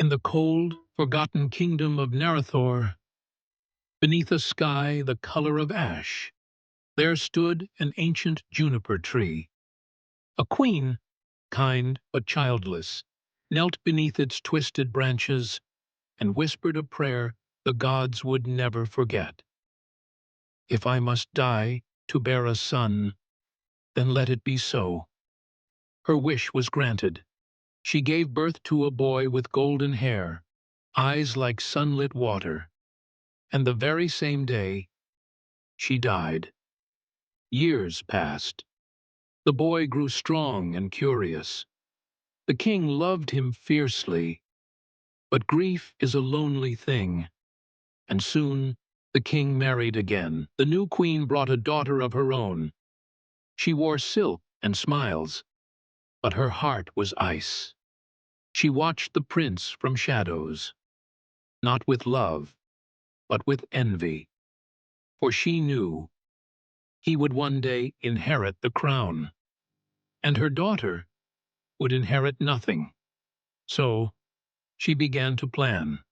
In the cold, forgotten kingdom of Narrathor, beneath a sky the color of ash, there stood an ancient juniper tree. A queen, kind but childless, knelt beneath its twisted branches and whispered a prayer the gods would never forget. "If I must die to bear a son, then let it be so." Her wish was granted. She gave birth to a boy with golden hair, eyes like sunlit water, and the very same day she died. Years passed. The boy grew strong and curious. The king loved him fiercely, but grief is a lonely thing, and soon the king married again. The new queen brought a daughter of her own. She wore silk and smiles, but her heart was ice. She watched the prince from shadows, not with love, but with envy, for she knew he would one day inherit the crown, and her daughter would inherit nothing. So she began to plan.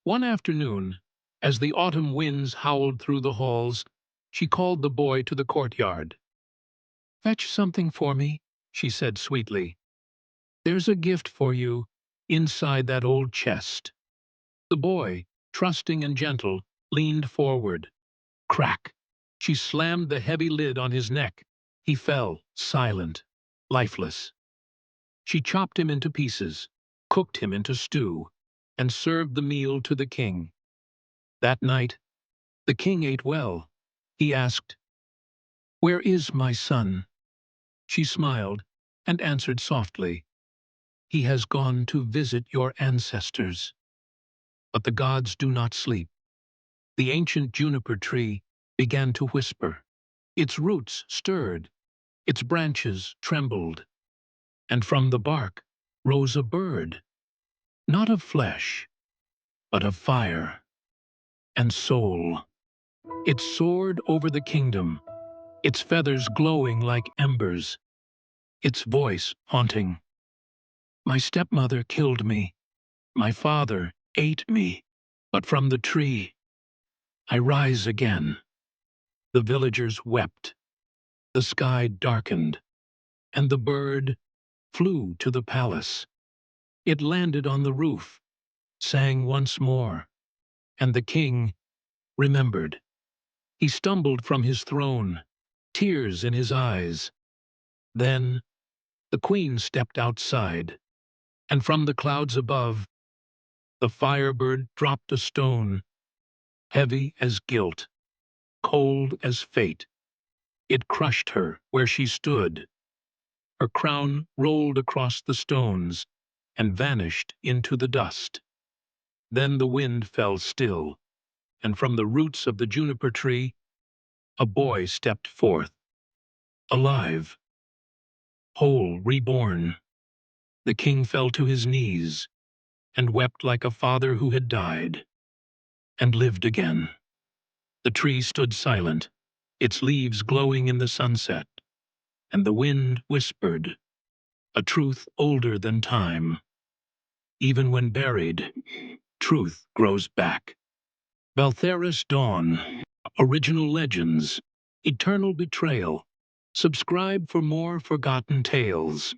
One afternoon, as the autumn winds howled through the halls, she called the boy to the courtyard. "Fetch something for me," she said sweetly. "There's a gift for you inside that old chest." The boy, trusting and gentle, leaned forward. Crack! She slammed the heavy lid on his neck. He fell, silent, lifeless. She chopped him into pieces, cooked him into stew, and served the meal to the king. That night, the king ate well. He asked, "Where is my son?" She smiled and answered softly, "He has gone to visit your ancestors." But the gods do not sleep. The ancient juniper tree began to whisper. Its roots stirred, its branches trembled, and from the bark rose a bird, not of flesh, but of fire and soul. It soared over the kingdom, its feathers glowing like embers, its voice haunting. "My stepmother killed me, my father ate me, but from the tree I rise again." The villagers wept, the sky darkened, and the bird flew to the palace. It landed on the roof, sang once more, and the king remembered. He stumbled from his throne, tears in his eyes. Then the queen stepped outside, and from the clouds above, the firebird dropped a stone, heavy as guilt, cold as fate. It crushed her where she stood. Her crown rolled across the stones and vanished into the dust. Then the wind fell still, and from the roots of the juniper tree a boy stepped forth, alive, whole, reborn. The king fell to his knees and wept like a father who had died and lived again. The tree stood silent, its leaves glowing in the sunset, and the wind whispered, a truth older than time. Even when buried, truth grows back. Valtheris Dawn, Original Legends, Eternal Betrayal. Subscribe for more forgotten tales.